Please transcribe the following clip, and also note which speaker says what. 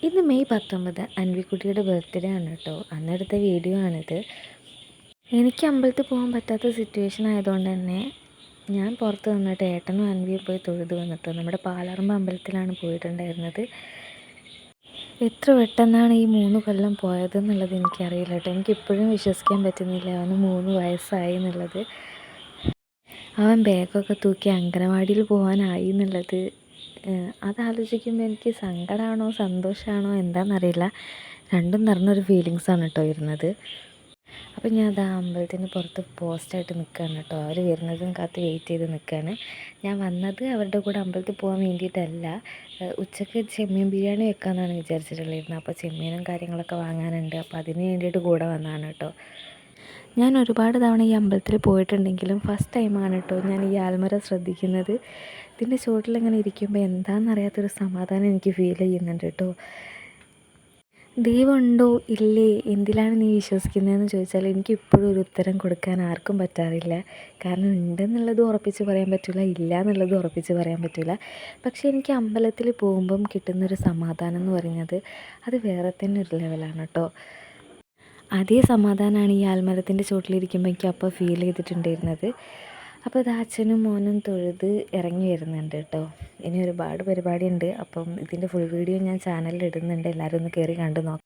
Speaker 1: ഇന്ന് May 19 അൻവിക്കുട്ടിയുടെ birthday ആണ് കേട്ടോ. അന്നെടുത്ത വീഡിയോ ആണിത്. എനിക്ക് അമ്പലത്തിൽ പോകാൻ പറ്റാത്ത സിറ്റുവേഷൻ ആയതുകൊണ്ട് തന്നെ ഞാൻ പുറത്ത് നിന്നിട്ട് ഏട്ടനും അൻവിയും പോയി തൊഴുത് വന്നിട്ടോ. നമ്മുടെ പാലാറമ്പ് അമ്പലത്തിലാണ് പോയിട്ടുണ്ടായിരുന്നത്. എത്ര പെട്ടെന്നാണ് ഈ 3 കൊല്ലം പോയതെന്നുള്ളത് എനിക്കറിയില്ല കേട്ടോ. എനിക്കിപ്പോഴും വിശ്വസിക്കാൻ പറ്റുന്നില്ല അവന് 3 വയസ്സായി എന്നുള്ളത്. അവൻ ബാഗൊക്കെ തൂക്കി അംഗനവാടിയിൽ പോകാനായി എന്നുള്ളത് അതാലോചിക്കുമ്പോൾ എനിക്ക് സങ്കടമാണോ സന്തോഷമാണോ എന്താണെന്നറിയില്ല. രണ്ടും നിറഞ്ഞൊരു ഫീലിങ്സാണ് കേട്ടോ വരുന്നത്. അപ്പം ഞാൻ അതാ അമ്പലത്തിന് പുറത്ത് പോസ്റ്റായിട്ട് നിൽക്കുകയാണ് കേട്ടോ. അവർ വരുന്നതും കാത്ത് വെയിറ്റ് ചെയ്ത് നിൽക്കുകയാണ്. ഞാൻ വന്നത് അവരുടെ കൂടെ അമ്പലത്തിൽ പോകാൻ വേണ്ടിയിട്ടല്ല. ഉച്ചയ്ക്ക് ചെമ്മീൻ ബിരിയാണി വെക്കാമെന്നാണ് വിചാരിച്ചിട്ടുണ്ടായിരുന്നത്. അപ്പോൾ ചെമ്മീനും കാര്യങ്ങളൊക്കെ വാങ്ങാനുണ്ട്. അപ്പോൾ അതിന് വേണ്ടിയിട്ട് കൂടെ വന്നതാണ് കേട്ടോ. ഞാൻ ഒരുപാട് തവണ ഈ അമ്പലത്തിൽ പോയിട്ടുണ്ടെങ്കിലും ഫസ്റ്റ് ടൈമാണ് കേട്ടോ ഞാൻ ഈ ആൽമര ശ്രദ്ധിക്കുന്നത്. ഇതിൻ്റെ ചുവട്ടിലിങ്ങനെ ഇരിക്കുമ്പോൾ എന്താണെന്നറിയാത്തൊരു സമാധാനം എനിക്ക് ഫീൽ ചെയ്യുന്നുണ്ട് കേട്ടോ. ദൈവമുണ്ടോ ഇല്ലേ എന്തിലാണ് നീ വിശ്വസിക്കുന്നതെന്ന് ചോദിച്ചാൽ എനിക്കിപ്പോഴും ഒരു ഉത്തരം കൊടുക്കാൻ ആർക്കും പറ്റാറില്ല. കാരണം ഉണ്ടെന്നുള്ളത് ഉറപ്പിച്ച് പറയാൻ പറ്റില്ല, ഇല്ല എന്നുള്ളത് ഉറപ്പിച്ച് പറയാൻ പറ്റില്ല. പക്ഷേ എനിക്ക് അമ്പലത്തിൽ പോകുമ്പം കിട്ടുന്നൊരു സമാധാനം എന്ന് പറയുന്നത് അത് വേറെ തന്നെ ഒരു ലെവലാണ് കേട്ടോ. അതേ സമാധാനമാണ് ഈ ആൽമരത്തിൻ്റെ ചുവട്ടിലിരിക്കുമ്പോൾ എനിക്ക് അപ്പോൾ ഫീൽ ചെയ്തിട്ടുണ്ടായിരുന്നത്. അപ്പോൾ ഇത് അച്ഛനും മോനും തൊഴുത് ഇറങ്ങി വരുന്നുണ്ട് കേട്ടോ. ഇനി ഒരുപാട് പരിപാടിയുണ്ട്. അപ്പം ഇതിൻ്റെ ഫുൾ വീഡിയോ ഞാൻ ചാനലിൽ ഇടുന്നുണ്ട്. എല്ലാവരും ഒന്ന് കയറി കണ്ടു നോക്കാം.